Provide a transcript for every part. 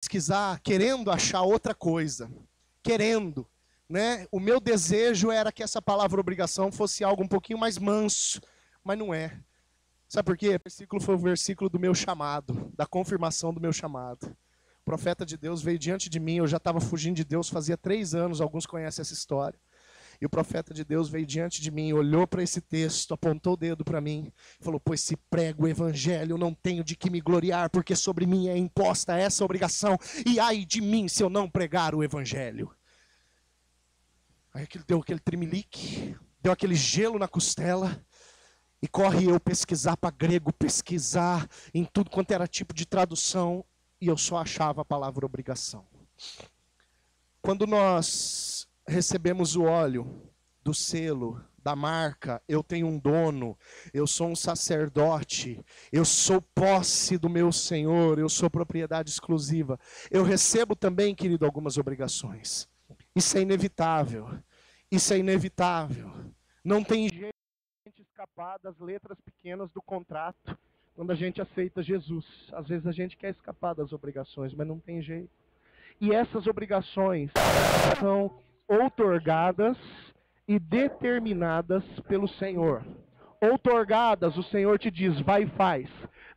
pesquisar, querendo achar outra coisa, querendo, né? O meu desejo era que essa palavra obrigação fosse algo um pouquinho mais manso, mas não é. Sabe por quê? O versículo foi o versículo do meu chamado, da confirmação do meu chamado. O profeta de Deus veio diante de mim, eu já estava fugindo de Deus fazia 3 anos, alguns conhecem essa história. E o profeta de Deus veio diante de mim, olhou para esse texto, apontou o dedo para mim, falou: pois se prego o evangelho, eu não tenho de que me gloriar, porque sobre mim é imposta essa obrigação, e ai de mim se eu não pregar o evangelho. Aí aquilo deu aquele tremelique, deu aquele gelo na costela, e corre eu pesquisar para grego, pesquisar em tudo quanto era tipo de tradução, e eu só achava a palavra obrigação. Quando nós recebemos o óleo do selo, da marca, eu tenho um dono, eu sou um sacerdote, eu sou posse do meu Senhor, eu sou propriedade exclusiva. Eu recebo também, querido, algumas obrigações. Isso é inevitável. Isso é inevitável. Não tem jeito de escapar das letras pequenas do contrato quando a gente aceita Jesus. Às vezes a gente quer escapar das obrigações, mas não tem jeito. E essas obrigações são outorgadas e determinadas pelo Senhor. Outorgadas, o Senhor te diz, vai e faz.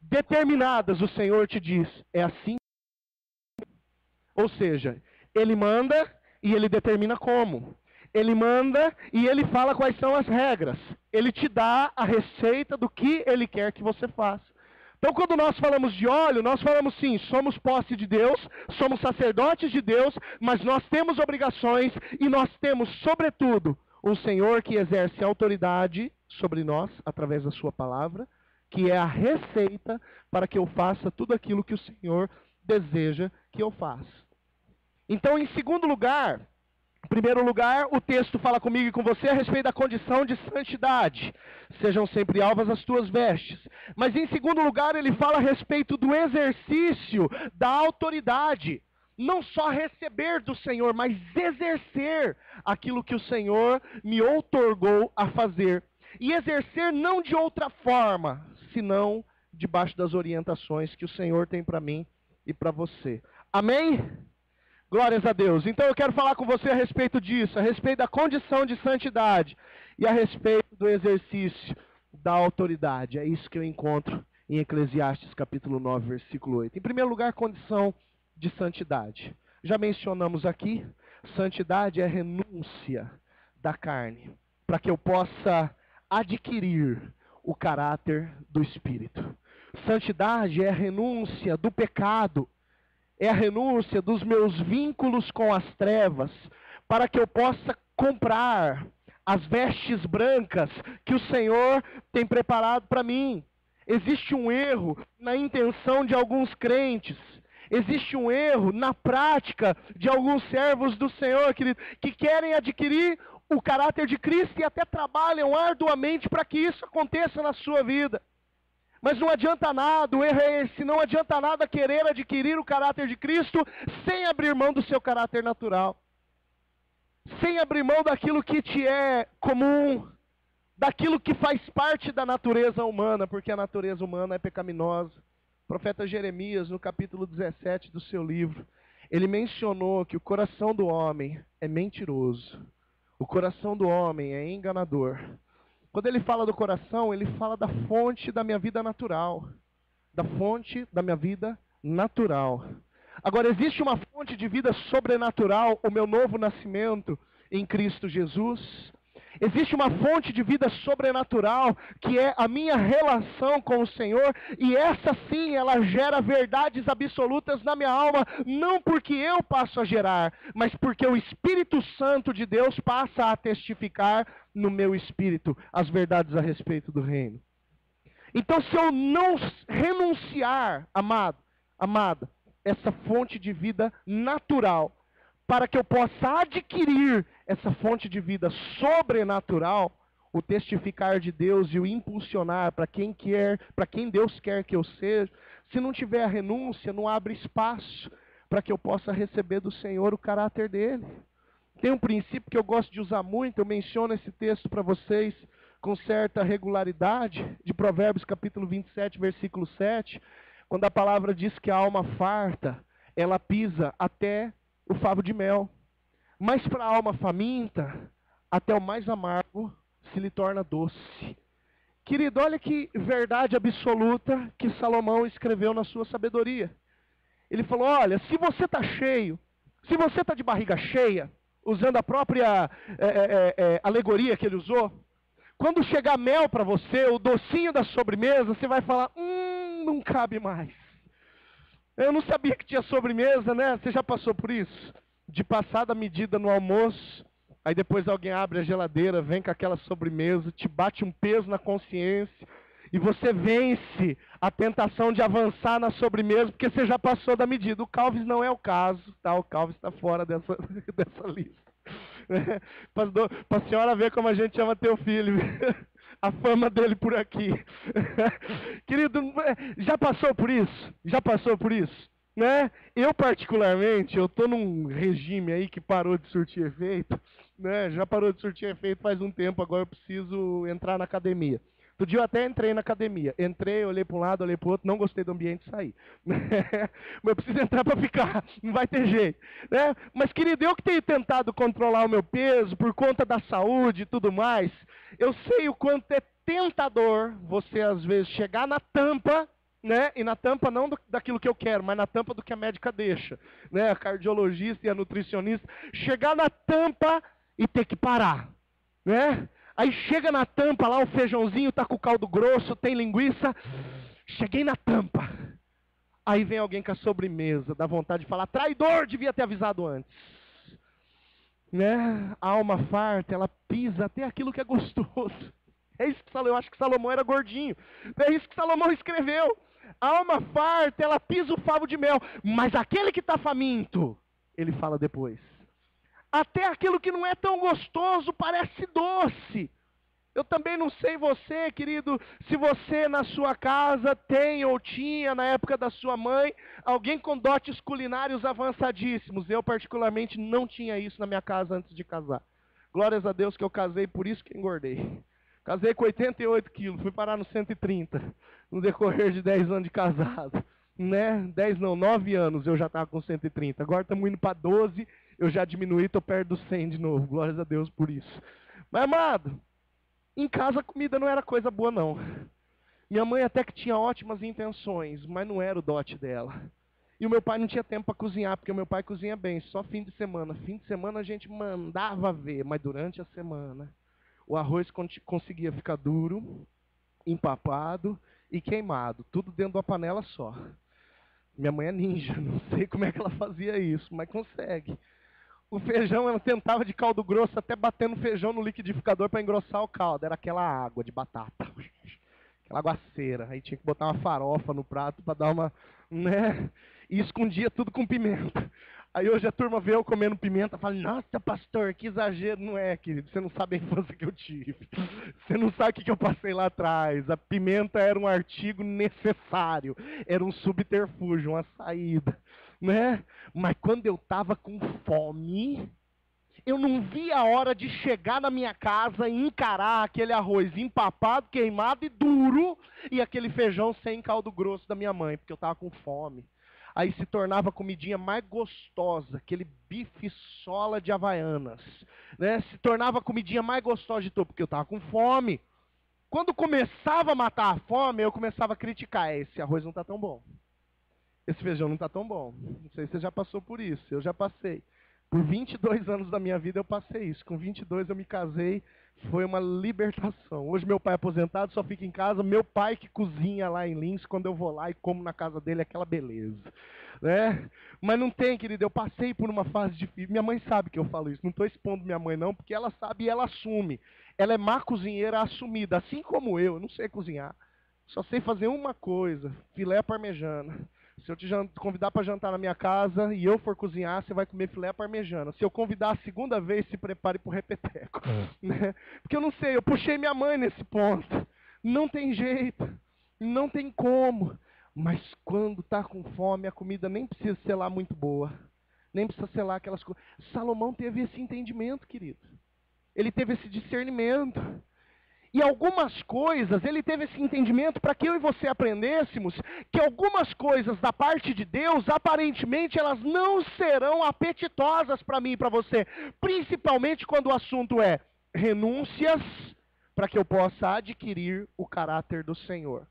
Determinadas, o Senhor te diz, é assim. Ou seja, Ele manda e Ele determina como. Ele manda e Ele fala quais são as regras. Ele te dá a receita do que Ele quer que você faça. Então, quando nós falamos de óleo, nós falamos sim, somos posse de Deus, somos sacerdotes de Deus, mas nós temos obrigações e nós temos, sobretudo, um Senhor que exerce autoridade sobre nós, através da sua palavra, que é a receita para que eu faça tudo aquilo que o Senhor deseja que eu faça. Então, em segundo lugar, em primeiro lugar, o texto fala comigo e com você a respeito da condição de santidade. Sejam sempre alvas as tuas vestes. Mas em segundo lugar, ele fala a respeito do exercício da autoridade. Não só receber do Senhor, mas exercer aquilo que o Senhor me outorgou a fazer. E exercer não de outra forma, senão debaixo das orientações que o Senhor tem para mim e para você. Amém? Glórias a Deus. Então eu quero falar com você a respeito disso, a respeito da condição de santidade e a respeito do exercício da autoridade. É isso que eu encontro em Eclesiastes capítulo 9, versículo 8. Em primeiro lugar, condição de santidade. Já mencionamos aqui, santidade é renúncia da carne, para que eu possa adquirir o caráter do Espírito. Santidade é renúncia do pecado, é a renúncia dos meus vínculos com as trevas, para que eu possa comprar as vestes brancas que o Senhor tem preparado para mim. Existe um erro na intenção de alguns crentes, existe um erro na prática de alguns servos do Senhor, querido, que querem adquirir o caráter de Cristo e até trabalham arduamente para que isso aconteça na sua vida. Mas não adianta nada, o erro é esse, não adianta nada querer adquirir o caráter de Cristo sem abrir mão do seu caráter natural. Sem abrir mão daquilo que te é comum, daquilo que faz parte da natureza humana, porque a natureza humana é pecaminosa. O profeta Jeremias, no capítulo 17 do seu livro, ele mencionou que o coração do homem é mentiroso, o coração do homem é enganador. Quando ele fala do coração, ele fala da fonte da minha vida natural. Da fonte da minha vida natural. Agora, existe uma fonte de vida sobrenatural, o meu novo nascimento em Cristo Jesus. Existe uma fonte de vida sobrenatural, que é a minha relação com o Senhor, e essa sim, ela gera verdades absolutas na minha alma, não porque eu passo a gerar, mas porque o Espírito Santo de Deus passa a testificar no meu espírito as verdades a respeito do reino. Então, se eu não renunciar, amada, essa fonte de vida natural, para que eu possa adquirir essa fonte de vida sobrenatural, o testificar de Deus e o impulsionar para quem Deus quer que eu seja, se não tiver a renúncia, não abre espaço para que eu possa receber do Senhor o caráter dele. Tem um princípio que eu gosto de usar muito, eu menciono esse texto para vocês com certa regularidade, de Provérbios capítulo 27, versículo 7, quando a palavra diz que a alma farta ela pisa até o favo de mel. Mas para a alma faminta, até o mais amargo se lhe torna doce. Querido, olha que verdade absoluta que Salomão escreveu na sua sabedoria. Ele falou, olha, se você está cheio, se você está de barriga cheia, usando a própria alegoria que ele usou, quando chegar mel para você, o docinho da sobremesa, você vai falar, não cabe mais. Eu não sabia que tinha sobremesa, né? Você já passou por isso? De passar da medida no almoço, aí depois alguém abre a geladeira, vem com aquela sobremesa, te bate um peso na consciência, e você vence a tentação de avançar na sobremesa, porque você já passou da medida. O Calves não é o caso, tá? O Calves está fora dessa lista. Para a senhora ver como a gente ama teu filho. A fama dele por aqui. Querido, já passou por isso? Já passou por isso? Né? Eu particularmente, eu estou num regime aí que parou de surtir efeito. Né? Já parou de surtir efeito faz um tempo, agora eu preciso entrar na academia. Outro dia eu até entrei na academia. Entrei, olhei para um lado, olhei para o outro, não gostei do ambiente e saí. Mas eu preciso entrar para ficar, não vai ter jeito. Né? Mas, querido, eu que tenho tentado controlar o meu peso por conta da saúde e tudo mais, eu sei o quanto é tentador você, às vezes, chegar na tampa, né? E na tampa não daquilo que eu quero, mas na tampa do que a médica deixa. Né? A cardiologista e a nutricionista. Chegar na tampa e ter que parar. Né? Aí chega na tampa lá, o feijãozinho tá com caldo grosso, tem linguiça. Cheguei na tampa. Aí vem alguém com a sobremesa, dá vontade de falar, traidor, devia ter avisado antes. Né? A alma farta, ela pisa até aquilo que é gostoso. É isso que eu acho que Salomão era gordinho. É isso que Salomão escreveu. A alma farta, ela pisa o favo de mel. Mas aquele que está faminto, ele fala depois. Até aquilo que não é tão gostoso parece doce. Eu também não sei você, querido, se você na sua casa tem ou tinha, na época da sua mãe, alguém com dotes culinários avançadíssimos. Eu, particularmente, não tinha isso na minha casa antes de casar. Glórias a Deus que eu casei, por isso que engordei. Casei com 88 quilos, fui parar no 130, no decorrer de 10 anos de casado. Né? 10 não, 9 anos eu já estava com 130. Agora estamos indo para 12, eu já diminuí, estou perto dos 100 de novo. Glórias a Deus por isso. Mas, amado, em casa a comida não era coisa boa, não. Minha mãe até que tinha ótimas intenções, mas não era o dote dela. E o meu pai não tinha tempo para cozinhar, porque o meu pai cozinha bem, só fim de semana. Fim de semana a gente mandava ver, mas durante a semana o arroz conseguia ficar duro, empapado e queimado, tudo dentro de uma panela só. Minha mãe é ninja, não sei como é que ela fazia isso, mas consegue. O feijão, ela tentava de caldo grosso, até batendo feijão no liquidificador para engrossar o caldo. Era aquela água de batata, aquela aguaceira. Aí tinha que botar uma farofa no prato para dar uma, né? E escondia tudo com pimenta. Aí hoje a turma vê eu comendo pimenta e fala, nossa, pastor, que exagero. Não é, querido, você não sabe a infância que eu tive. Você não sabe o que eu passei lá atrás. A pimenta era um artigo necessário, era um subterfúgio, uma saída. Né? Mas quando eu estava com fome, eu não via a hora de chegar na minha casa e encarar aquele arroz empapado, queimado e duro, e aquele feijão sem caldo grosso da minha mãe, porque eu estava com fome. Aí se tornava a comidinha mais gostosa, aquele bife sola de Havaianas. Né? Se tornava a comidinha mais gostosa de tudo, porque eu estava com fome. Quando começava a matar a fome, eu começava a criticar. Esse arroz não está tão bom. Esse feijão não está tão bom. Não sei se você já passou por isso. Eu já passei. Por 22 anos da minha vida eu passei isso. Com 22 eu me casei. Foi uma libertação. Hoje meu pai é aposentado, só fica em casa. Meu pai que cozinha lá em Lins. Quando eu vou lá e como na casa dele, é aquela beleza. Né? Mas não tem, querido. Eu passei por uma fase difícil. Minha mãe sabe que eu falo isso. Não estou expondo minha mãe não, porque ela sabe e ela assume. Ela é má cozinheira assumida. Assim como eu não sei cozinhar. Só sei fazer uma coisa. Filé parmegiana. Se eu te convidar para jantar na minha casa e eu for cozinhar, você vai comer filé parmegiana. Se eu convidar a segunda vez, se prepare para o repeteco. Né? Porque eu não sei, eu puxei minha mãe nesse ponto. Não tem jeito, não tem como. Mas quando está com fome, a comida nem precisa ser lá muito boa. Nem precisa ser lá aquelas coisas. Salomão teve esse entendimento, querido. Ele teve esse discernimento. E algumas coisas, ele teve esse entendimento para que eu e você aprendêssemos que algumas coisas da parte de Deus, aparentemente, elas não serão apetitosas para mim e para você. Principalmente quando o assunto é renúncias para que eu possa adquirir o caráter do Senhor.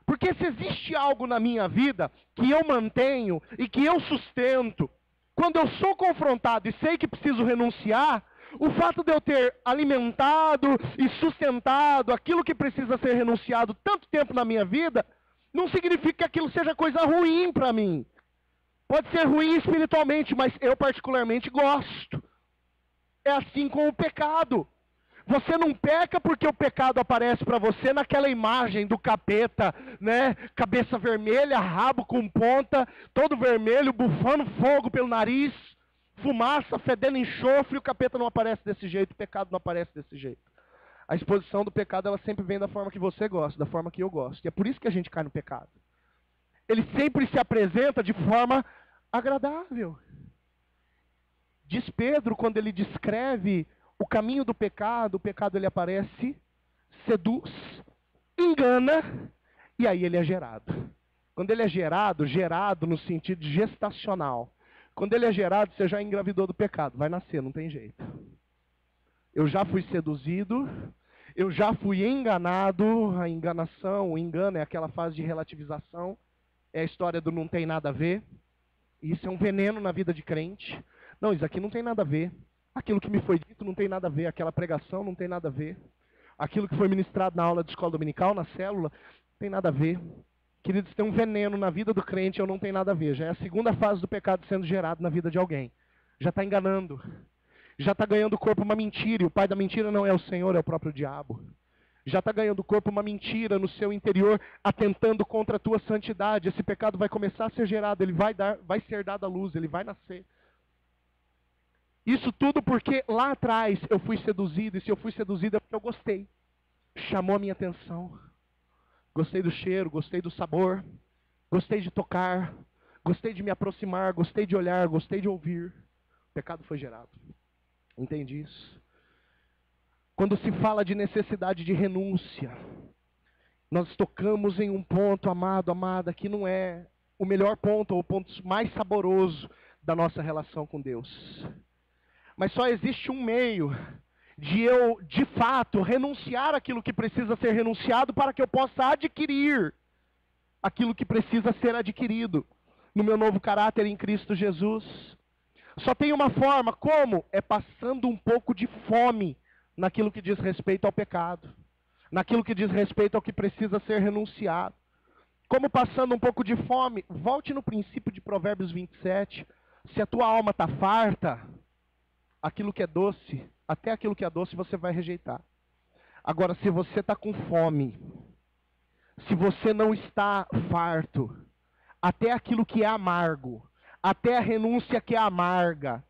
Porque se existe algo na minha vida que eu mantenho e que eu sustento, quando eu sou confrontado e sei que preciso renunciar, o fato de eu ter alimentado e sustentado aquilo que precisa ser renunciado tanto tempo na minha vida, não significa que aquilo seja coisa ruim para mim. Pode ser ruim espiritualmente, mas eu particularmente gosto. É assim com o pecado. Você não peca porque o pecado aparece para você naquela imagem do capeta, né? Cabeça vermelha, rabo com ponta, todo vermelho, bufando fogo pelo nariz. Fumaça, fedendo enxofre, o capeta não aparece desse jeito, o pecado não aparece desse jeito. A exposição do pecado, ela sempre vem da forma que você gosta, da forma que eu gosto. E é por isso que a gente cai no pecado. Ele sempre se apresenta de forma agradável. Diz Pedro, quando ele descreve o caminho do pecado, o pecado ele aparece, seduz, engana, e aí ele é gerado. Quando ele é gerado, gerado no sentido gestacional. Quando ele é gerado, você já engravidou do pecado. Vai nascer, não tem jeito. Eu já fui seduzido, eu já fui enganado. A enganação, o engano é aquela fase de relativização. É a história do não tem nada a ver. Isso é um veneno na vida de crente. Não, isso aqui não tem nada a ver. Aquilo que me foi dito não tem nada a ver. Aquela pregação não tem nada a ver. Aquilo que foi ministrado na aula de escola dominical, na célula, não tem nada a ver. Queridos, tem um veneno na vida do crente, eu não tenho nada a ver. Já é a segunda fase do pecado sendo gerado na vida de alguém. Já está enganando. Já está ganhando corpo uma mentira. E o pai da mentira não é o Senhor, é o próprio diabo. Já está ganhando corpo uma mentira no seu interior, atentando contra a tua santidade. Esse pecado vai começar a ser gerado, ele vai ser dado à luz, ele vai nascer. Isso tudo porque lá atrás eu fui seduzido, e se eu fui seduzido é porque eu gostei. Chamou a minha atenção. Gostei do cheiro, gostei do sabor, gostei de tocar, gostei de me aproximar, gostei de olhar, gostei de ouvir. O pecado foi gerado. Entende isso? Quando se fala de necessidade de renúncia, nós tocamos em um ponto, amado, amada, que não é o melhor ponto, ou o ponto mais saboroso da nossa relação com Deus. Mas só existe um meio de eu, de fato, renunciar àquilo que precisa ser renunciado para que eu possa adquirir aquilo que precisa ser adquirido no meu novo caráter em Cristo Jesus. Só tem uma forma, como? É passando um pouco de fome naquilo que diz respeito ao pecado, naquilo que diz respeito ao que precisa ser renunciado. Como passando um pouco de fome? Volte no princípio de Provérbios 27. Se a tua alma está farta, aquilo que é doce, até aquilo que é doce você vai rejeitar. Agora, se você está com fome, se você não está farto, até aquilo que é amargo, até a renúncia que é amarga,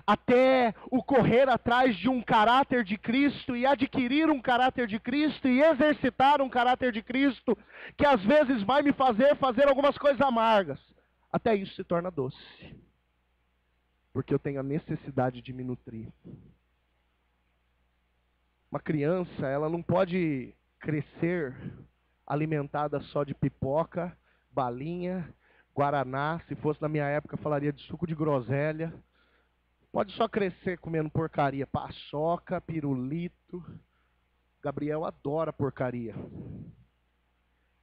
até o correr atrás de um caráter de Cristo e adquirir um caráter de Cristo e exercitar um caráter de Cristo, que às vezes vai me fazer algumas coisas amargas, até isso se torna doce. Porque eu tenho a necessidade de me nutrir. Uma criança, ela não pode crescer alimentada só de pipoca, balinha, guaraná. Se fosse na minha época, eu falaria de suco de groselha. Pode só crescer comendo porcaria, paçoca, pirulito. Gabriel adora porcaria.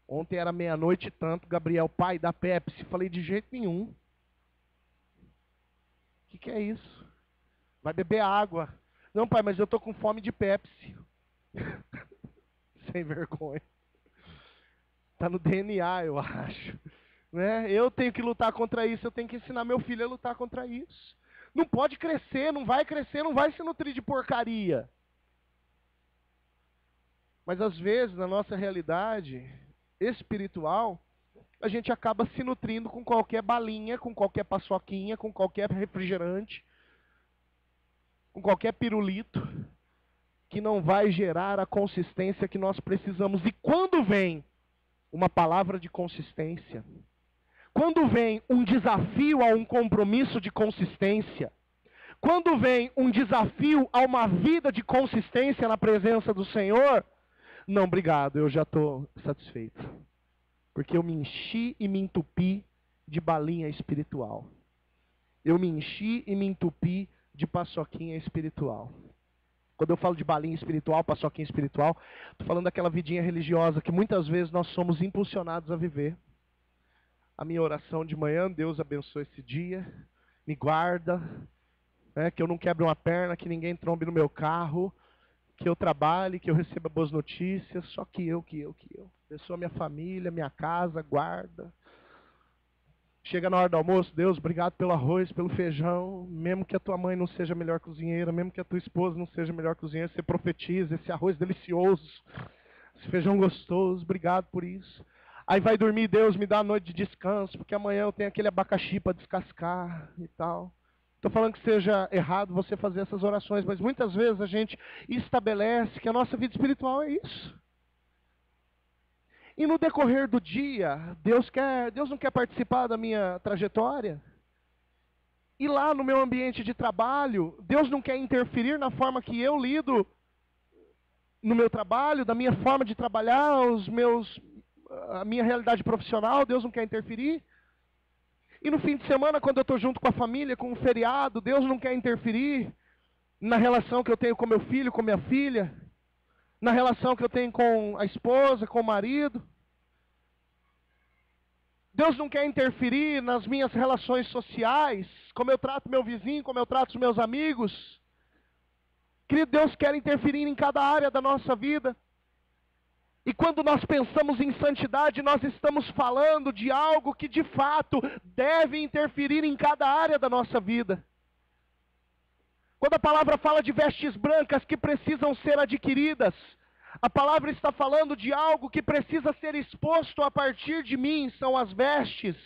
Ontem era meia-noite e tanto, Gabriel, pai da Pepsi. Falei, de jeito nenhum. O que é isso? Vai beber água. Não, pai, mas eu estou com fome de Pepsi. Sem vergonha. Está no DNA, eu acho. Né? Eu tenho que lutar contra isso, eu tenho que ensinar meu filho a lutar contra isso. Não pode crescer, não vai se nutrir de porcaria. Mas às vezes, na nossa realidade espiritual, a gente acaba se nutrindo com qualquer balinha, com qualquer paçoquinha, com qualquer refrigerante, com qualquer pirulito, que não vai gerar a consistência que nós precisamos. E quando vem uma palavra de consistência, quando vem um desafio a um compromisso de consistência, quando vem um desafio a uma vida de consistência na presença do Senhor, Não, obrigado, eu já estou satisfeito. Porque eu me enchi e me entupi de balinha espiritual. Eu me enchi e me entupi de paçoquinha espiritual. Quando eu falo de balinha espiritual, paçoquinha espiritual, estou falando daquela vidinha religiosa que muitas vezes nós somos impulsionados a viver. A minha oração de manhã, Deus abençoe esse dia, me guarda, que eu não quebre uma perna, que ninguém trombe no meu carro, que eu trabalhe, que eu receba boas notícias, só que eu. Abençoa minha família, minha casa, guarda. Chega na hora do almoço, Deus, obrigado pelo arroz, pelo feijão, mesmo que a tua mãe não seja a melhor cozinheira, mesmo que a tua esposa não seja a melhor cozinheira, você profetiza, esse arroz delicioso, esse feijão gostoso, obrigado por isso. Aí vai dormir, Deus, me dá a noite de descanso, porque amanhã eu tenho aquele abacaxi para descascar e tal. Estou falando que seja errado você fazer essas orações, mas muitas vezes a gente estabelece que a nossa vida espiritual é isso. E no decorrer do dia, Deus não quer participar da minha trajetória. E lá no meu ambiente de trabalho, Deus não quer interferir na forma que eu lido no meu trabalho, da minha forma de trabalhar, a minha realidade profissional, Deus não quer interferir. E no fim de semana, quando eu estou junto com a família, com o feriado, Deus não quer interferir na relação que eu tenho com meu filho, com minha filha, na relação que eu tenho com a esposa, com o marido. Deus não quer interferir nas minhas relações sociais, como eu trato meu vizinho, como eu trato os meus amigos. Querido, Deus quer interferir em cada área da nossa vida. E quando nós pensamos em santidade, nós estamos falando de algo que de fato deve interferir em cada área da nossa vida. Quando a palavra fala de vestes brancas que precisam ser adquiridas, a palavra está falando de algo que precisa ser exposto a partir de mim, são as vestes.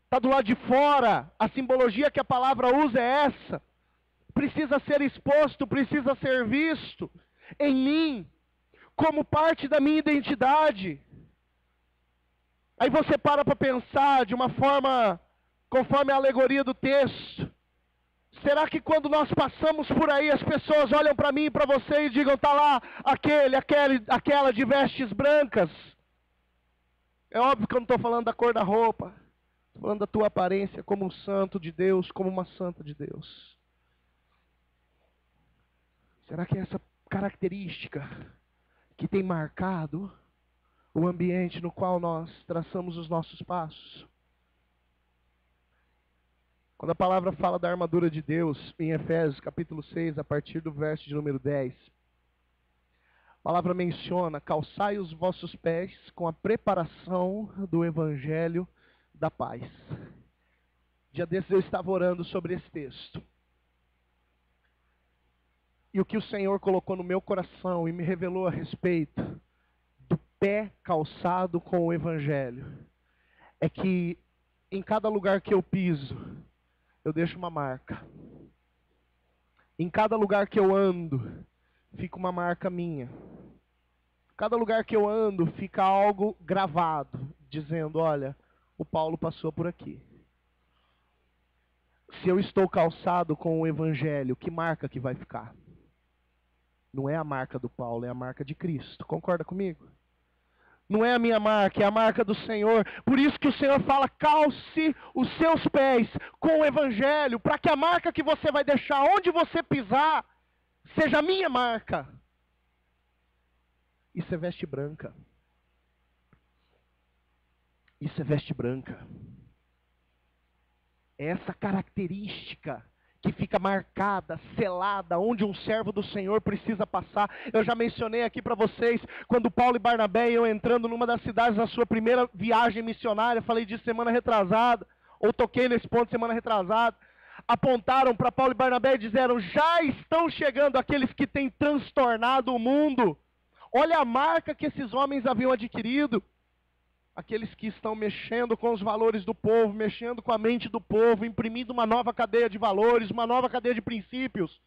Está do lado de fora, a simbologia que a palavra usa é essa. Precisa ser exposto, precisa ser visto em mim, como parte da minha identidade. Aí você para pensar de uma forma, conforme a alegoria do texto. Será que quando nós passamos por aí, as pessoas olham para mim e para você e digam, está lá aquela de vestes brancas? É óbvio que eu não estou falando da cor da roupa. Estou falando da tua aparência como um santo de Deus, como uma santa de Deus. Será que é essa característica que tem marcado o ambiente no qual nós traçamos os nossos passos? Quando a palavra fala da armadura de Deus, em Efésios capítulo 6, a partir do verso de número 10, a palavra menciona, calçai os vossos pés com a preparação do evangelho da paz. Dia desses eu estava orando sobre esse texto. E o que o Senhor colocou no meu coração e me revelou a respeito do pé calçado com o evangelho, é que em cada lugar que eu piso, eu deixo uma marca. Em cada lugar que eu ando, fica uma marca minha. Cada lugar que eu ando, fica algo gravado, dizendo, olha, o Paulo passou por aqui. Se eu estou calçado com o evangelho, que marca que vai ficar? Não é a marca do Paulo, é a marca de Cristo. Concorda comigo? Não é a minha marca, é a marca do Senhor. Por isso que o Senhor fala, calce os seus pés com o evangelho, para que a marca que você vai deixar onde você pisar, seja a minha marca. Isso é veste branca. Isso é veste branca. É essa característica que fica marcada, selada, onde um servo do Senhor precisa passar. Eu já mencionei aqui para vocês, quando Paulo e Barnabé iam entrando numa das cidades na sua primeira viagem missionária, falei disso semana retrasada, ou toquei nesse ponto semana retrasada, apontaram para Paulo e Barnabé e disseram, já estão chegando aqueles que têm transtornado o mundo. Olha a marca que esses homens haviam adquirido. Aqueles que estão mexendo com os valores do povo, mexendo com a mente do povo, imprimindo uma nova cadeia de valores, uma nova cadeia de princípios,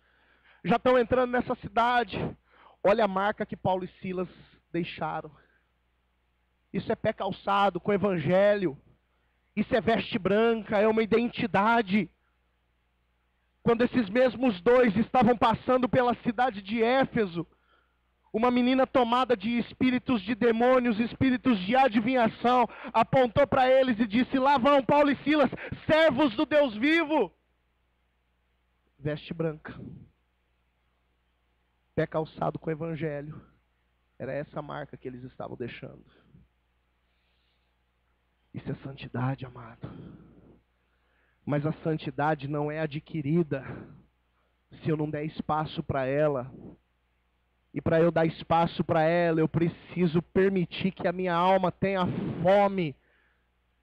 já estão entrando nessa cidade. Olha a marca que Paulo e Silas deixaram. Isso é pé calçado com o evangelho. Isso é veste branca, é uma identidade. Quando esses mesmos dois estavam passando pela cidade de Éfeso, Uma menina tomada de espíritos de demônios, espíritos de adivinhação, apontou para eles e disse: lá vão Paulo e Silas, servos do Deus vivo. Veste branca, pé calçado com o evangelho. Era essa a marca que eles estavam deixando. Isso é santidade, amado. Mas a santidade não é adquirida se eu não der espaço para ela. E para eu dar espaço para ela, eu preciso permitir que a minha alma tenha fome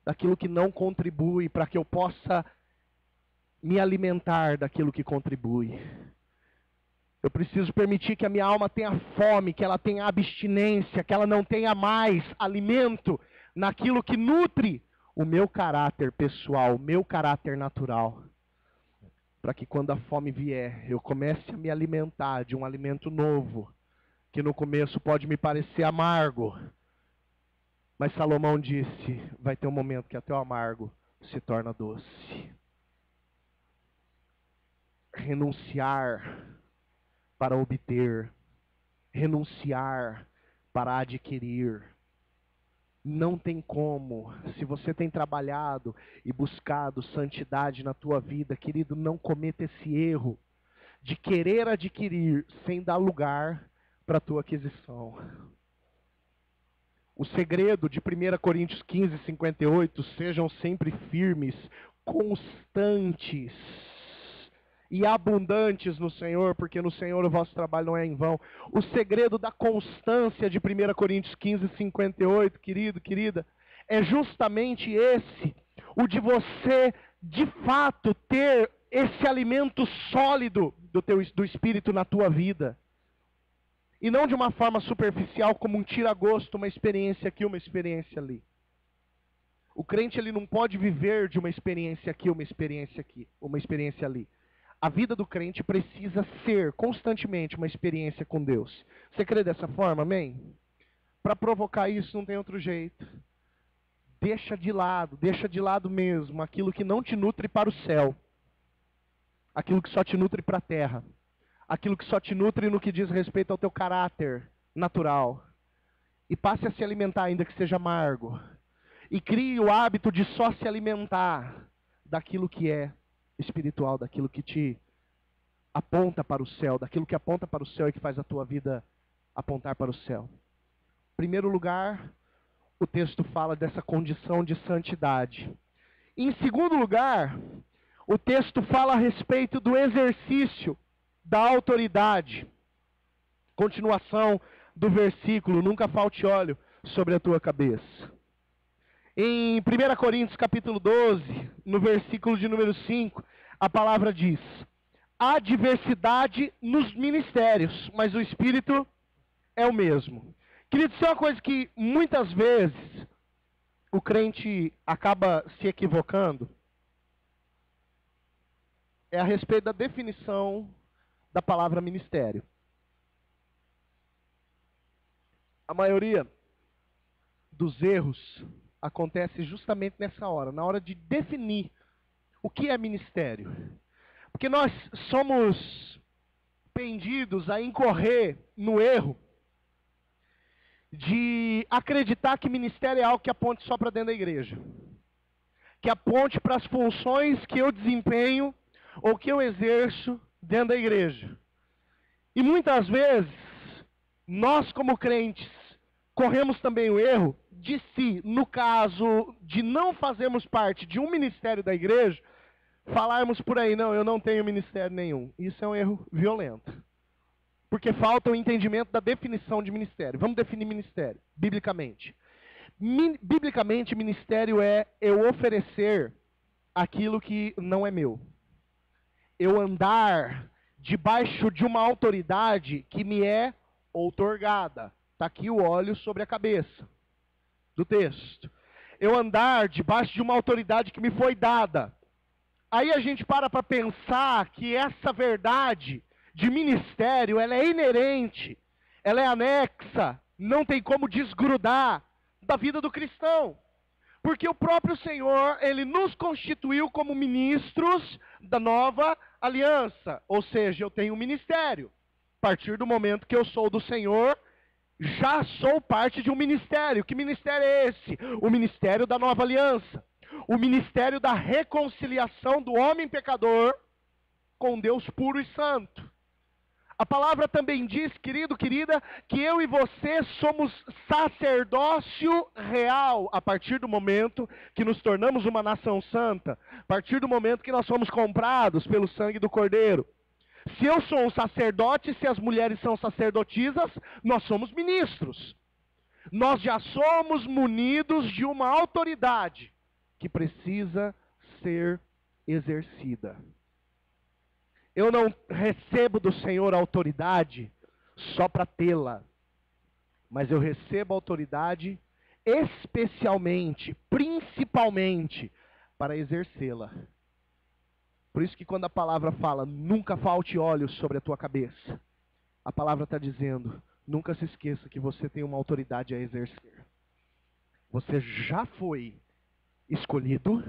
daquilo que não contribui, para que eu possa me alimentar daquilo que contribui. Eu preciso permitir que a minha alma tenha fome, que ela tenha abstinência, que ela não tenha mais alimento naquilo que nutre o meu caráter pessoal, o meu caráter natural. Para que quando a fome vier, eu comece a me alimentar de um alimento novo, que no começo pode me parecer amargo. Mas Salomão disse, vai ter um momento que até o amargo se torna doce. Renunciar para obter, renunciar para adquirir. Não tem como. Se você tem trabalhado e buscado santidade na tua vida, querido, não cometa esse erro de querer adquirir sem dar lugar para a tua aquisição. O segredo de 1 Coríntios 15, 58, sejam sempre firmes, constantes e abundantes no Senhor, porque no Senhor o vosso trabalho não é em vão. O segredo da constância de 1 Coríntios 15, 58, querido, querida, é justamente esse, o de você, de fato, ter esse alimento sólido do Espírito na tua vida. E não de uma forma superficial, como um tira-gosto, uma experiência aqui, uma experiência ali. O crente, ele não pode viver de uma experiência aqui, uma experiência aqui, uma experiência ali. A vida do crente precisa ser constantemente uma experiência com Deus. Você crê dessa forma, amém? Para provocar isso não tem outro jeito. Deixa de lado mesmo aquilo que não te nutre para o céu. Aquilo que só te nutre para a terra. Aquilo que só te nutre no que diz respeito ao teu caráter natural. E passe a se alimentar, ainda que seja amargo. E crie o hábito de só se alimentar daquilo que é espiritual, daquilo que te aponta para o céu, daquilo que aponta para o céu e que faz a tua vida apontar para o céu. Em primeiro lugar, o texto fala dessa condição de santidade. Em segundo lugar, o texto fala a respeito do exercício da autoridade. Continuação do versículo, nunca falte óleo sobre a tua cabeça. Em 1 Coríntios capítulo 12, no versículo de número 5, a palavra diz: há diversidade nos ministérios, mas o Espírito é o mesmo. Querido, isso é uma coisa que muitas vezes o crente acaba se equivocando. É a respeito da definição da palavra ministério. A maioria dos erros acontece justamente nessa hora, na hora de definir o que é ministério. Porque nós somos pendidos a incorrer no erro de acreditar que ministério é algo que aponte só para dentro da igreja. Que aponte para as funções que eu desempenho ou que eu exerço dentro da igreja. E muitas vezes, nós como crentes, corremos também o erro de se, no caso de não fazermos parte de um ministério da igreja, falarmos por aí, não, eu não tenho ministério nenhum. Isso é um erro violento. Porque falta o entendimento da definição de ministério. Vamos definir ministério, biblicamente. Biblicamente, ministério é eu oferecer aquilo que não é meu. Eu andar debaixo de uma autoridade que me é outorgada. Está aqui o óleo sobre a cabeça do texto. Eu andar debaixo de uma autoridade que me foi dada. Aí a gente para pensar que essa verdade de ministério, ela é inerente, ela é anexa, não tem como desgrudar da vida do cristão. Porque o próprio Senhor, Ele nos constituiu como ministros da nova aliança. Ou seja, eu tenho um ministério partir do momento que eu sou do Senhor, já sou parte de um ministério. Que ministério é esse? O ministério da nova aliança. O ministério da reconciliação do homem pecador com Deus puro e santo. A palavra também diz, querido, querida, que eu e você somos sacerdócio real a partir do momento que nos tornamos uma nação santa, a partir do momento que nós fomos comprados pelo sangue do Cordeiro. Se eu sou um sacerdote, se as mulheres são sacerdotisas, nós somos ministros. Nós já somos munidos de uma autoridade que precisa ser exercida. Eu não recebo do Senhor autoridade só para tê-la, mas eu recebo autoridade especialmente, principalmente, para exercê-la. Por isso que quando a palavra fala, nunca falte óleo sobre a tua cabeça, a palavra está dizendo, nunca se esqueça que você tem uma autoridade a exercer. Você já foi escolhido,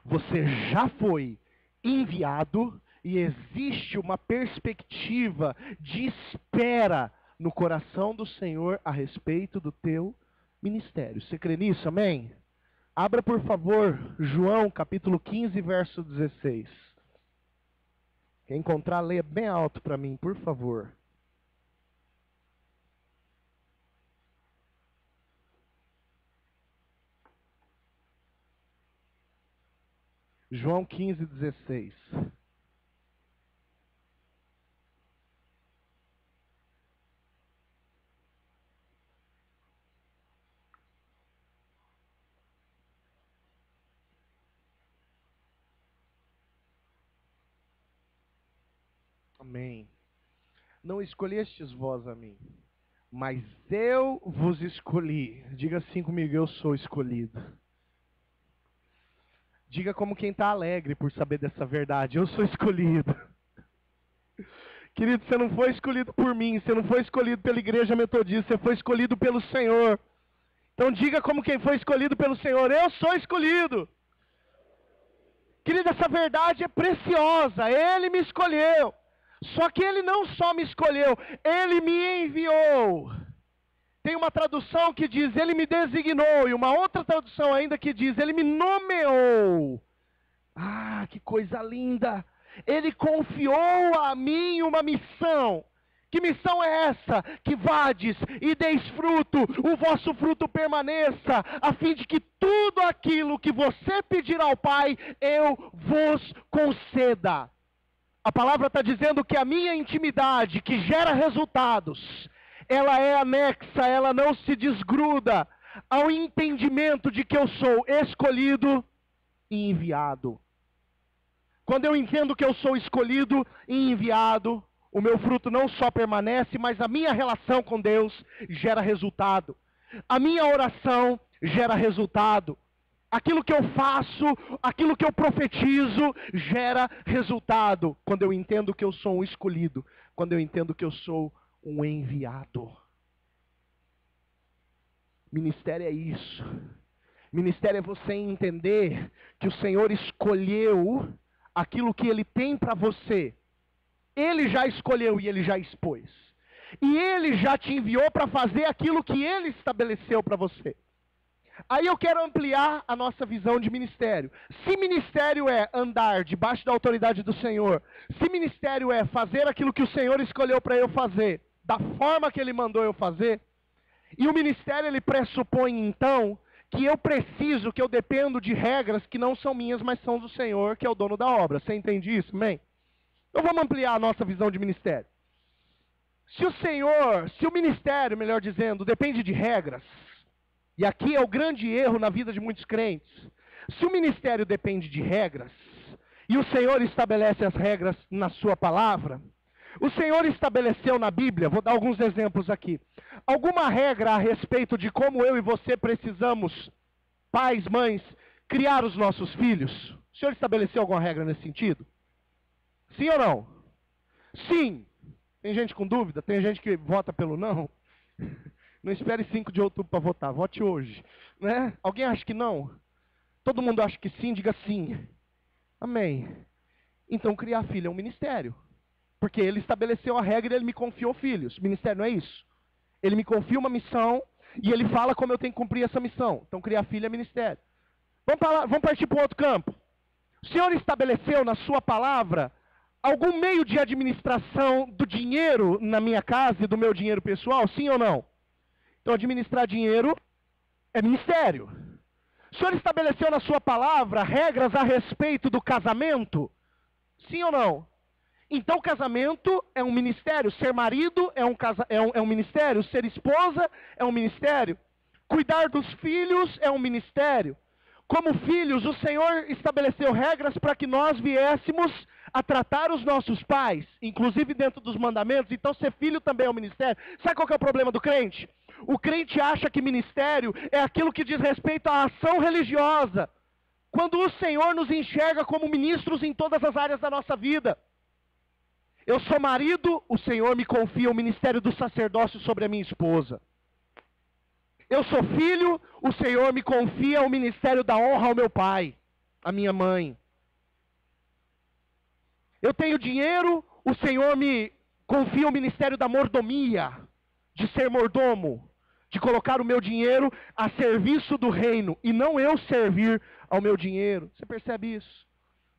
você já foi enviado, e existe uma perspectiva de espera no coração do Senhor a respeito do teu ministério. Você crê nisso, amém? Abra, por favor, João capítulo 15, verso 16. Quem encontrar, leia bem alto para mim, por favor. João 15, 16. Amém. Não escolhestes vós a mim, mas eu vos escolhi. Diga assim comigo, eu sou escolhido. Diga como quem está alegre por saber dessa verdade, eu sou escolhido. Querido, você não foi escolhido por mim, você não foi escolhido pela igreja metodista, você foi escolhido pelo Senhor. Então diga como quem foi escolhido pelo Senhor, eu sou escolhido. Querido, essa verdade é preciosa, Ele me escolheu. Só que Ele não só me escolheu, Ele me enviou. Tem uma tradução que diz, Ele me designou, e uma outra tradução ainda que diz, Ele me nomeou. Ah, que coisa linda! Ele confiou a mim uma missão. Que missão é essa? Que vades e deis fruto, o vosso fruto permaneça, a fim de que tudo aquilo que você pedir ao Pai, eu vos conceda. A palavra está dizendo que a minha intimidade, que gera resultados, ela é anexa, ela não se desgruda ao entendimento de que eu sou escolhido e enviado. Quando eu entendo que eu sou escolhido e enviado, o meu fruto não só permanece, mas a minha relação com Deus gera resultado. A minha oração gera resultado. Aquilo que eu faço, aquilo que eu profetizo, gera resultado. Quando eu entendo que eu sou um escolhido, quando eu entendo que eu sou um enviado. Ministério é isso. Ministério é você entender que o Senhor escolheu aquilo que Ele tem para você. Ele já escolheu e Ele já expôs. E Ele já te enviou para fazer aquilo que Ele estabeleceu para você. Aí eu quero ampliar a nossa visão de ministério. Se ministério é andar debaixo da autoridade do Senhor, se ministério é fazer aquilo que o Senhor escolheu para eu fazer, da forma que Ele mandou eu fazer, e o ministério ele pressupõe então que eu preciso, que eu dependo de regras que não são minhas, mas são do Senhor, que é o dono da obra. Você entende isso? Amém? Então vamos ampliar a nossa visão de ministério. Se o ministério, melhor dizendo, depende de regras, e aqui é o grande erro na vida de muitos crentes, se o ministério depende de regras, e o Senhor estabelece as regras na sua palavra, o Senhor estabeleceu na Bíblia, vou dar alguns exemplos aqui, alguma regra a respeito de como eu e você precisamos, pais, mães, criar os nossos filhos? O Senhor estabeleceu alguma regra nesse sentido? Sim ou não? Sim. Tem gente com dúvida? Tem gente que vota pelo não? Não espere 5 de outubro para votar, vote hoje. Né? Alguém acha que não? Todo mundo acha que sim, diga sim. Amém. Então criar filho é um ministério. Porque ele estabeleceu a regra e ele me confiou filhos. Ministério não é isso. Ele me confia uma missão e ele fala como eu tenho que cumprir essa missão. Então, criar filho é ministério. Vamos partir para o outro campo. O Senhor estabeleceu na sua palavra algum meio de administração do dinheiro na minha casa e do meu dinheiro pessoal? Sim ou não? Então, administrar dinheiro é ministério. O Senhor estabeleceu na sua palavra regras a respeito do casamento? Sim ou não? Então, casamento é um ministério. Ser marido é um ministério. Ser esposa é um ministério. Cuidar dos filhos é um ministério. Como filhos, o Senhor estabeleceu regras para que nós viéssemos a tratar os nossos pais, inclusive dentro dos mandamentos. Então, ser filho também é um ministério. Sabe qual que é o problema do crente? O crente acha que ministério é aquilo que diz respeito à ação religiosa, quando o Senhor nos enxerga como ministros em todas as áreas da nossa vida. Eu sou marido, o Senhor me confia o ministério do sacerdócio sobre a minha esposa. Eu sou filho, o Senhor me confia o ministério da honra ao meu pai, à minha mãe. Eu tenho dinheiro, o Senhor me confia o ministério da mordomia, de ser mordomo, de colocar o meu dinheiro a serviço do reino, e não eu servir ao meu dinheiro. Você percebe isso?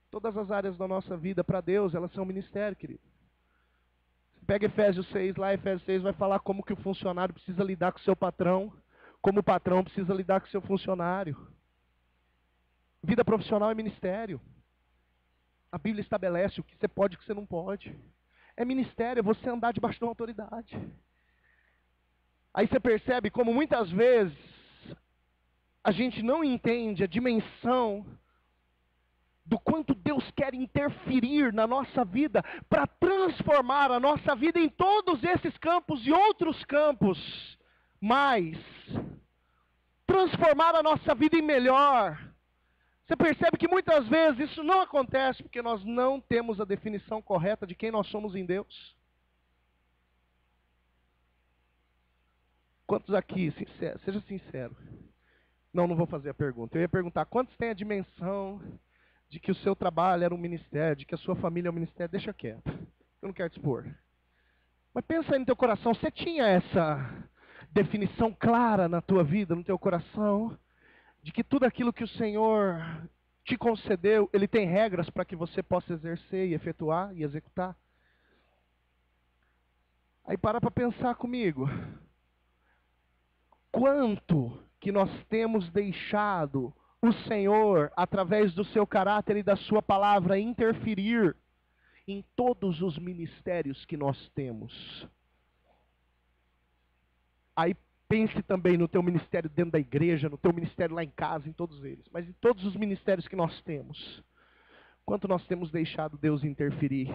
Todas as áreas da nossa vida, para Deus, elas são ministério, querido. Pega Efésios 6 lá, Efésios 6 vai falar como que o funcionário precisa lidar com o seu patrão, como o patrão precisa lidar com o seu funcionário. Vida profissional é ministério. A Bíblia estabelece o que você pode e o que você não pode. É ministério, é você andar debaixo de uma autoridade. Aí você percebe como muitas vezes a gente não entende a dimensão do quanto Deus quer interferir na nossa vida para transformar a nossa vida em todos esses campos e outros campos, mas transformar a nossa vida em melhor. Você percebe que muitas vezes isso não acontece porque nós não temos a definição correta de quem nós somos em Deus. Quantos aqui, sincero, seja sincero. Não vou fazer a pergunta. Eu ia perguntar, quantos têm a dimensão de que o seu trabalho era um ministério, de que a sua família é um ministério? Deixa quieto. Eu não quero te expor. Mas pensa aí no teu coração, você tinha essa definição clara na tua vida, no teu coração, de que tudo aquilo que o Senhor te concedeu, Ele tem regras para que você possa exercer e efetuar e executar? Aí para pensar comigo. Quanto que nós temos deixado o Senhor, através do seu caráter e da sua palavra, interferir em todos os ministérios que nós temos? Aí pense também no teu ministério dentro da igreja, no teu ministério lá em casa, em todos eles. Mas em todos os ministérios que nós temos, quanto nós temos deixado Deus interferir,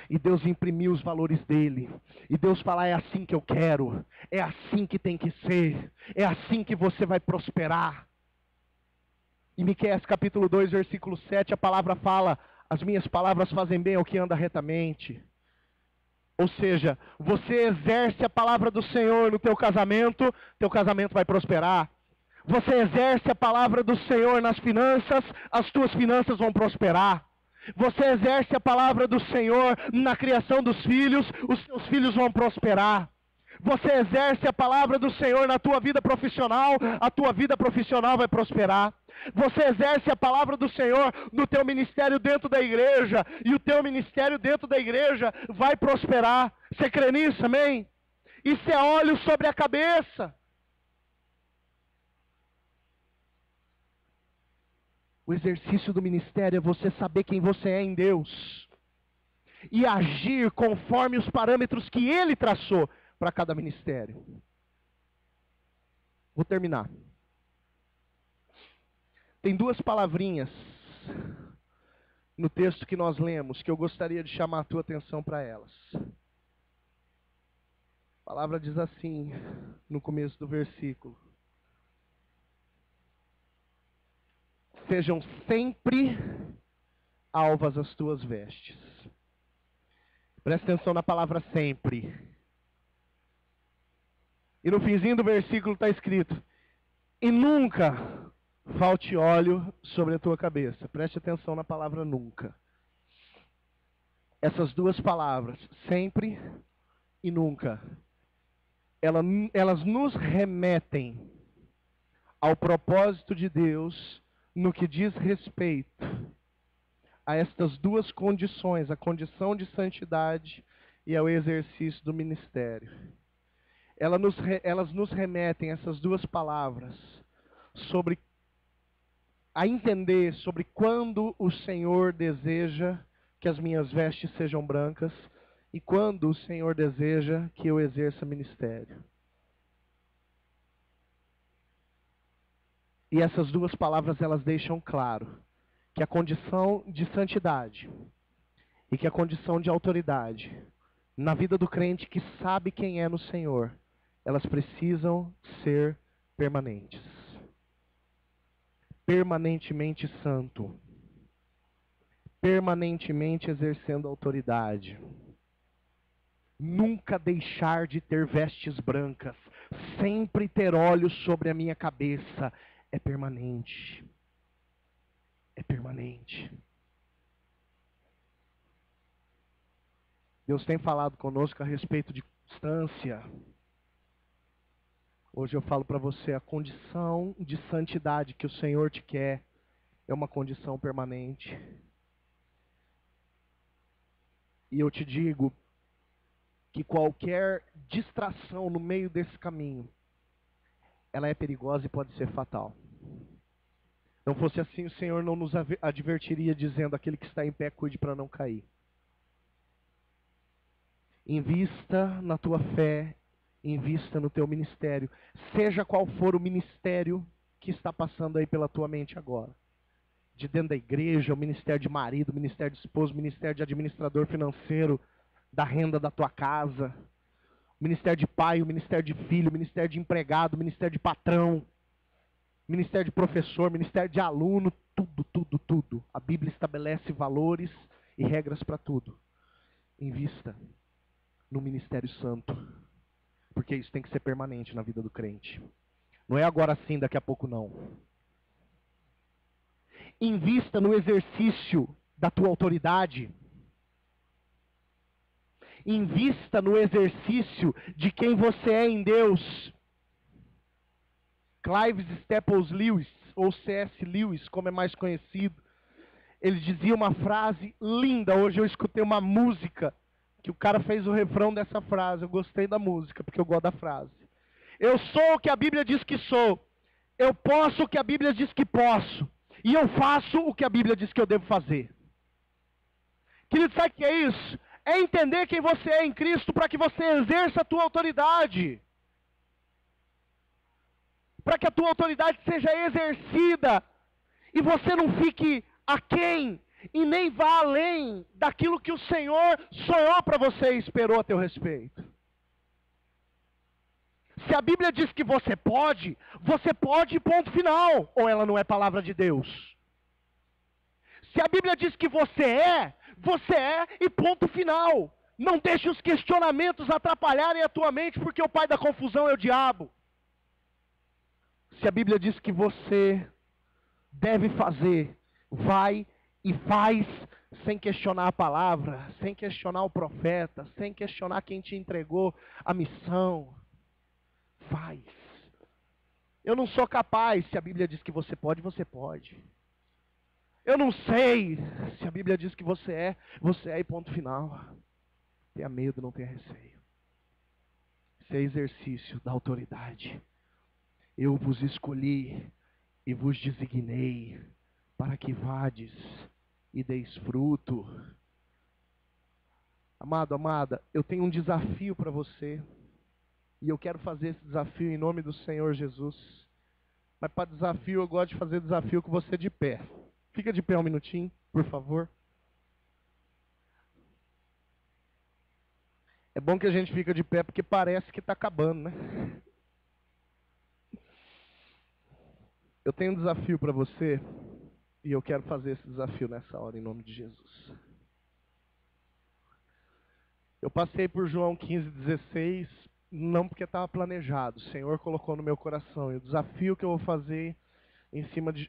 e Deus imprimir os valores dele, e Deus falar, é assim que eu quero, é assim que tem que ser, é assim que você vai prosperar. Em Miqueias capítulo 2, versículo 7, a palavra fala, as minhas palavras fazem bem ao que anda retamente. Ou seja, você exerce a palavra do Senhor no teu casamento vai prosperar. Você exerce a palavra do Senhor nas finanças, as tuas finanças vão prosperar. Você exerce a palavra do Senhor na criação dos filhos, os seus filhos vão prosperar. Você exerce a palavra do Senhor na tua vida profissional, a tua vida profissional vai prosperar. Você exerce a palavra do Senhor no teu ministério dentro da igreja, e o teu ministério dentro da igreja vai prosperar. Você crê nisso, amém? Isso é óleo sobre a cabeça. O exercício do ministério é você saber quem você é em Deus e agir conforme os parâmetros que Ele traçou para cada ministério. Vou terminar. Tem duas palavrinhas no texto que nós lemos que eu gostaria de chamar a tua atenção para elas. A palavra diz assim, no começo do versículo: sejam sempre alvas as tuas vestes. Presta atenção na palavra sempre. E no finzinho do versículo está escrito: e nunca falte óleo sobre a tua cabeça. Preste atenção na palavra nunca. Essas duas palavras, sempre e nunca, elas nos remetem ao propósito de Deus no que diz respeito a estas duas condições, a condição de santidade e ao exercício do ministério. Elas nos remetem, essas duas palavras, sobre a entender sobre quando o Senhor deseja que as minhas vestes sejam brancas e quando o Senhor deseja que eu exerça ministério. E essas duas palavras, elas deixam claro que a condição de santidade e que a condição de autoridade na vida do crente que sabe quem é no Senhor, elas precisam ser permanentes. Permanentemente santo. Permanentemente exercendo autoridade. Nunca deixar de ter vestes brancas. Sempre ter olhos sobre a minha cabeça. É permanente. É permanente. Deus tem falado conosco a respeito de constância. Hoje eu falo para você, a condição de santidade que o Senhor te quer é uma condição permanente. E eu te digo que qualquer distração no meio desse caminho, ela é perigosa e pode ser fatal. Não fosse assim, o Senhor não nos advertiria dizendo: aquele que está em pé, cuide para não cair. Invista na tua fé, invista no teu ministério, seja qual for o ministério que está passando aí pela tua mente agora. De dentro da igreja, o ministério de marido, o ministério de esposo, o ministério de administrador financeiro, da renda da tua casa, o ministério de pai, o ministério de filho, o ministério de empregado, o ministério de patrão, o ministério de professor, o ministério de aluno, tudo, tudo, tudo. A Bíblia estabelece valores e regras para tudo. Invista no ministério santo, porque isso tem que ser permanente na vida do crente. Não é agora sim, daqui a pouco não. Invista no exercício da tua autoridade. Invista no exercício de quem você é em Deus. Clive Staples Lewis, ou C.S. Lewis, como é mais conhecido, ele dizia uma frase linda. Hoje eu escutei uma música que o cara fez o refrão dessa frase. Eu gostei da música, porque eu gosto da frase. Eu sou o que a Bíblia diz que sou. Eu posso o que a Bíblia diz que posso. E eu faço o que a Bíblia diz que eu devo fazer. Querido, sabe o que é isso? É entender quem você é em Cristo para que você exerça a tua autoridade. Para que a tua autoridade seja exercida. E você não fique aquém e nem vá além daquilo que o Senhor sonhou para você e esperou a teu respeito. Se a Bíblia diz que você pode ponto final. Ou ela não é palavra de Deus? Se a Bíblia diz que você é e ponto final. Não deixe os questionamentos atrapalharem a tua mente, porque o pai da confusão é o diabo. Se a Bíblia diz que você deve fazer, vai e faz, sem questionar a palavra, sem questionar o profeta, sem questionar quem te entregou a missão. Faz. Eu não sou capaz. Se a Bíblia diz que você pode, você pode. Eu não sei. Se a Bíblia diz que você é e ponto final. Tenha medo, não tenha receio. Isso é exercício da autoridade. Eu vos escolhi e vos designei para que vades e deis fruto. Amado, amada, eu tenho um desafio para você. E eu quero fazer esse desafio em nome do Senhor Jesus. Mas para desafio, eu gosto de fazer desafio com você de pé. Fica de pé um minutinho, por favor. É bom que a gente fica de pé porque parece que está acabando, né? Eu tenho um desafio para você. E eu quero fazer esse desafio nessa hora, em nome de Jesus. Eu passei por João 15:16, não porque estava planejado. O Senhor colocou no meu coração. E o desafio que eu vou fazer,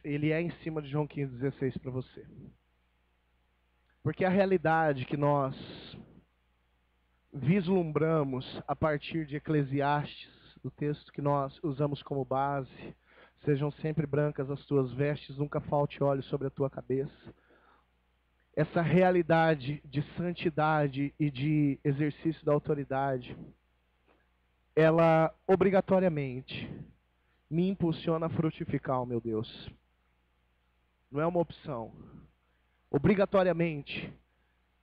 ele é em cima de João 15:16 para você. Porque a realidade que nós vislumbramos a partir de Eclesiastes, do texto que nós usamos como base, sejam sempre brancas as tuas vestes, nunca falte óleo sobre a tua cabeça. Essa realidade de santidade e de exercício da autoridade, ela obrigatoriamente me impulsiona a frutificar, meu Deus. Não é uma opção. Obrigatoriamente,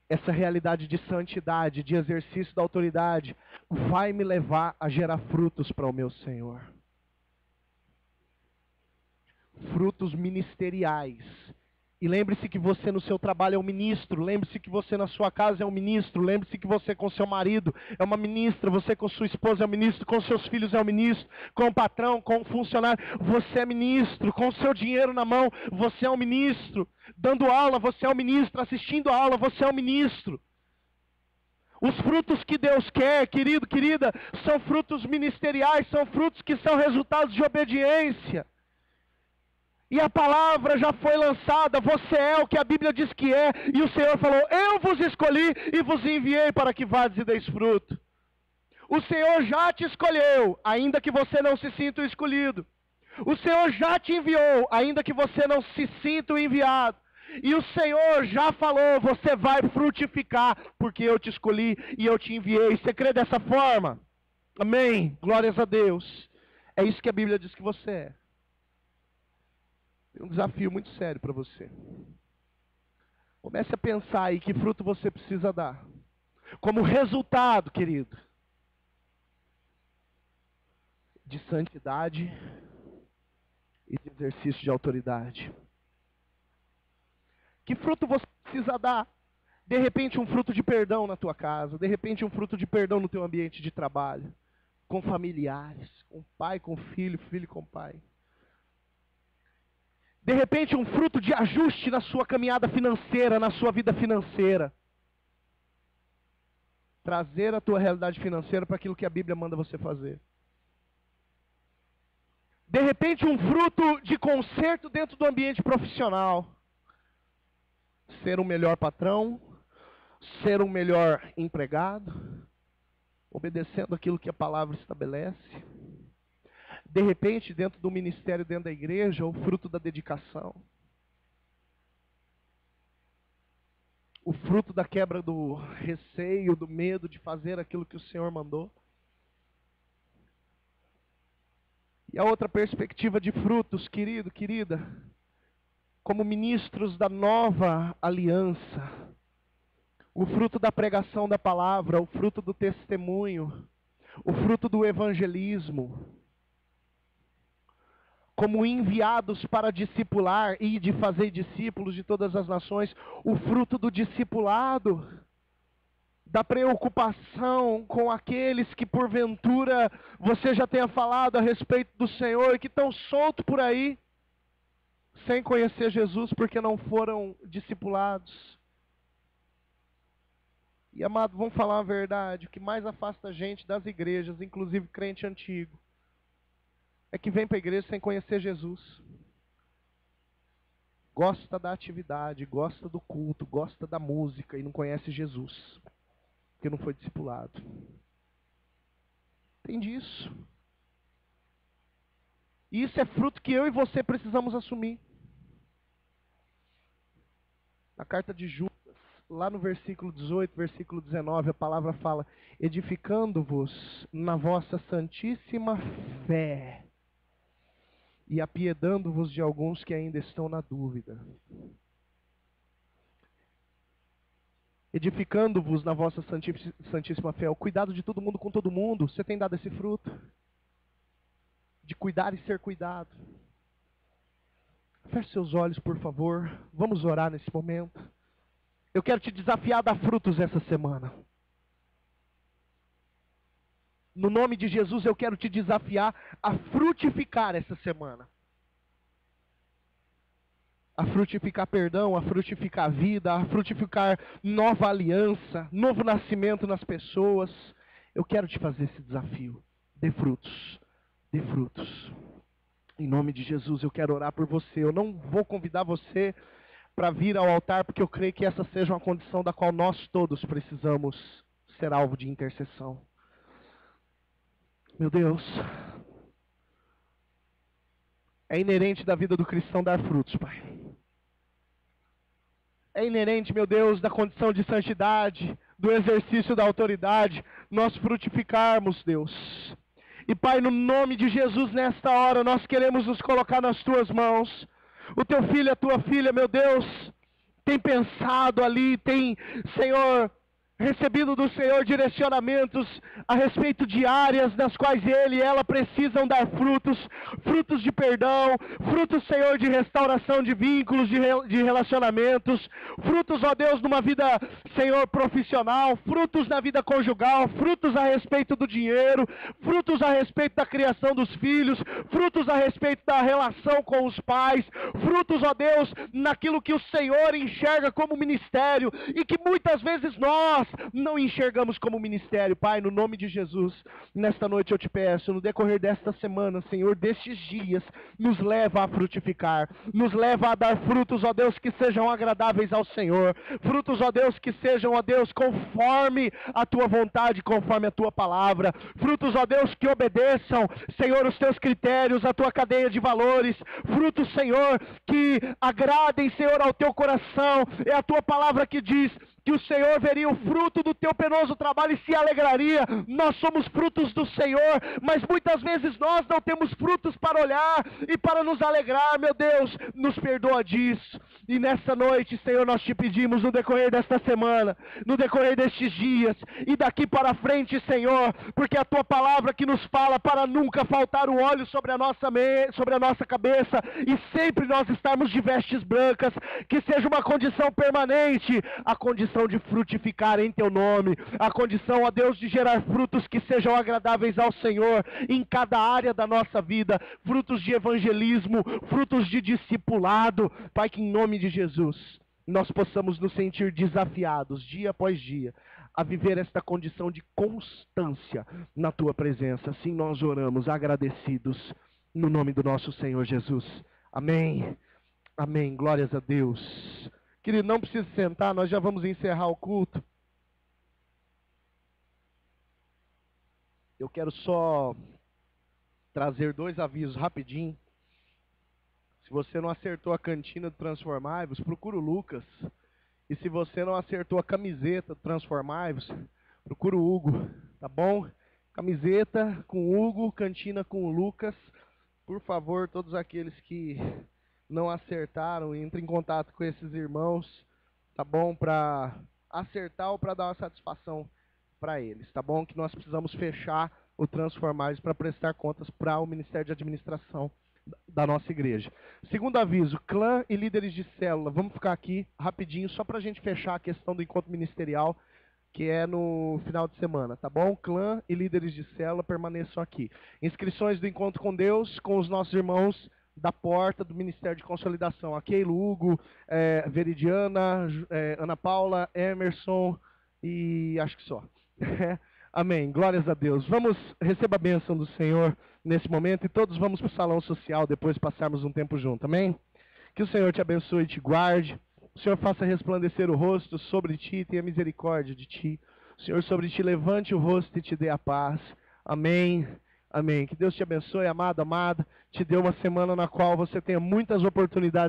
essa realidade de santidade, de exercício da autoridade, vai me levar a gerar frutos para o meu Senhor. Frutos ministeriais. E lembre-se que você no seu trabalho é um ministro, lembre-se que você na sua casa é um ministro, lembre-se que você com seu marido é uma ministra, você com sua esposa é um ministro, com seus filhos é um ministro, com o patrão, com o funcionário, você é ministro, com o seu dinheiro na mão, você é um ministro, dando aula, você é um ministro, assistindo a aula, você é um ministro. Os frutos que Deus quer, querido, querida, são frutos ministeriais, são frutos que são resultados de obediência. E a palavra já foi lançada, você é o que a Bíblia diz que é, e o Senhor falou, eu vos escolhi e vos enviei para que vades e deis fruto. O Senhor já te escolheu, ainda que você não se sinta o escolhido. O Senhor já te enviou, ainda que você não se sinta o enviado. E o Senhor já falou, você vai frutificar, porque eu te escolhi e eu te enviei. Você crê dessa forma? Amém? Glórias a Deus. É isso que a Bíblia diz que você é. Tem um desafio muito sério para você. Comece a pensar aí que fruto você precisa dar. Como resultado, querido, de santidade e de exercício de autoridade. Que fruto você precisa dar? De repente um fruto de perdão na tua casa, de repente um fruto de perdão no teu ambiente de trabalho, com familiares, com pai, com filho, filho com pai. De repente um fruto de ajuste na sua caminhada financeira, na sua vida financeira. Trazer a tua realidade financeira para aquilo que a Bíblia manda você fazer. De repente um fruto de conserto dentro do ambiente profissional. Ser um melhor patrão, ser um melhor empregado, obedecendo aquilo que a palavra estabelece. De repente, dentro do ministério, dentro da igreja, o fruto da dedicação. O fruto da quebra do receio, do medo de fazer aquilo que o Senhor mandou. E a outra perspectiva de frutos, querido, querida, como ministros da nova aliança, o fruto da pregação da palavra, o fruto do testemunho, o fruto do evangelismo, como enviados para discipular e de fazer discípulos de todas as nações, o fruto do discipulado, da preocupação com aqueles que porventura você já tenha falado a respeito do Senhor e que estão soltos por aí, sem conhecer Jesus porque não foram discipulados. E amado, vamos falar a verdade, o que mais afasta a gente das igrejas, inclusive crente antigo, é que vem para a igreja sem conhecer Jesus. Gosta da atividade, gosta do culto, gosta da música e não conhece Jesus, porque não foi discipulado. Entende isso? E isso é fruto que eu e você precisamos assumir. Na carta de Judas, lá no versículo 18, versículo 19, a palavra fala, edificando-vos na vossa santíssima fé, e apiedando-vos de alguns que ainda estão na dúvida. Edificando-vos na vossa santíssima fé, o cuidado de todo mundo com todo mundo. Você tem dado esse fruto? De cuidar e ser cuidado. Feche seus olhos, por favor. Vamos orar nesse momento. Eu quero te desafiar a dar frutos essa semana. No nome de Jesus, eu quero te desafiar a frutificar essa semana. A frutificar perdão, a frutificar vida, a frutificar nova aliança, novo nascimento nas pessoas. Eu quero te fazer esse desafio. Dê frutos. Dê frutos. Em nome de Jesus, eu quero orar por você. Eu não vou convidar você para vir ao altar, porque eu creio que essa seja uma condição da qual nós todos precisamos ser alvo de intercessão. Meu Deus, é inerente da vida do cristão dar frutos, Pai. É inerente, meu Deus, da condição de santidade, do exercício da autoridade, nós frutificarmos, Deus. E Pai, no nome de Jesus, nesta hora, nós queremos nos colocar nas Tuas mãos. O Teu filho e a Tua filha, meu Deus, tem pensado ali, tem, Senhor, recebido do Senhor direcionamentos a respeito de áreas nas quais ele e ela precisam dar frutos, frutos de perdão, frutos, Senhor, de restauração de vínculos, de relacionamentos, frutos, ó Deus, numa vida, Senhor, profissional, frutos na vida conjugal, frutos a respeito do dinheiro, frutos a respeito da criação dos filhos, frutos a respeito da relação com os pais, frutos, ó Deus, naquilo que o Senhor enxerga como ministério e que muitas vezes nós não enxergamos como ministério. Pai, no nome de Jesus, nesta noite eu te peço, no decorrer desta semana, Senhor, destes dias, nos leva a frutificar, nos leva a dar frutos, ó Deus, que sejam agradáveis ao Senhor, frutos, ó Deus, que sejam, ó Deus, conforme a Tua vontade, conforme a Tua palavra, frutos, ó Deus, que obedeçam, Senhor, os Teus critérios, a Tua cadeia de valores, frutos, Senhor, que agradem, Senhor, ao Teu coração. É a Tua palavra que diz que o Senhor veria o fruto do teu penoso trabalho e se alegraria. Nós somos frutos do Senhor, mas muitas vezes nós não temos frutos para olhar e para nos alegrar. Meu Deus, nos perdoa disso. E nessa noite, Senhor, nós te pedimos no decorrer desta semana, no decorrer destes dias e daqui para frente, Senhor, porque a tua palavra que nos fala para nunca faltar o óleo sobre a nossa cabeça e sempre nós estarmos de vestes brancas, que seja uma condição permanente, a condição de frutificar em teu nome, a condição, ó Deus, de gerar frutos que sejam agradáveis ao Senhor em cada área da nossa vida, frutos de evangelismo, frutos de discipulado. Pai, que em nome de Jesus nós possamos nos sentir desafiados dia após dia a viver esta condição de constância na tua presença. Assim nós oramos agradecidos no nome do nosso Senhor Jesus. Amém. Amém. Glórias a Deus. Querido, não precisa sentar, nós já vamos encerrar o culto. Eu quero só trazer 2 avisos rapidinho. Se você não acertou a cantina do Transformai-vos, procura o Lucas. E se você não acertou a camiseta do Transformai-vos, procura o Hugo, tá bom? Camiseta com o Hugo, cantina com o Lucas. Por favor, todos aqueles que não acertaram, entre em contato com esses irmãos, tá bom? Para acertar ou para dar uma satisfação para eles, tá bom? Que nós precisamos fechar o Transformar para prestar contas para o Ministério de Administração da nossa igreja. Segundo aviso, clã e líderes de célula, vamos ficar aqui rapidinho, só para a gente fechar a questão do encontro ministerial, que é no final de semana, tá bom? Clã e líderes de célula permaneçam aqui. Inscrições do Encontro com Deus, com os nossos irmãos da porta do Ministério de Consolidação. Aqui, Hugo, Veridiana, Ana Paula, Emerson e acho que só. Amém. Glórias a Deus. Vamos, receba a bênção do Senhor nesse momento e todos vamos para o salão social depois de passarmos um tempo junto. Amém? Que o Senhor te abençoe e te guarde. O Senhor faça resplandecer o rosto sobre ti e tenha misericórdia de ti. O Senhor sobre ti levante o rosto e te dê a paz. Amém. Amém. Que Deus te abençoe, amado, amada. Te dê uma semana na qual você tenha muitas oportunidades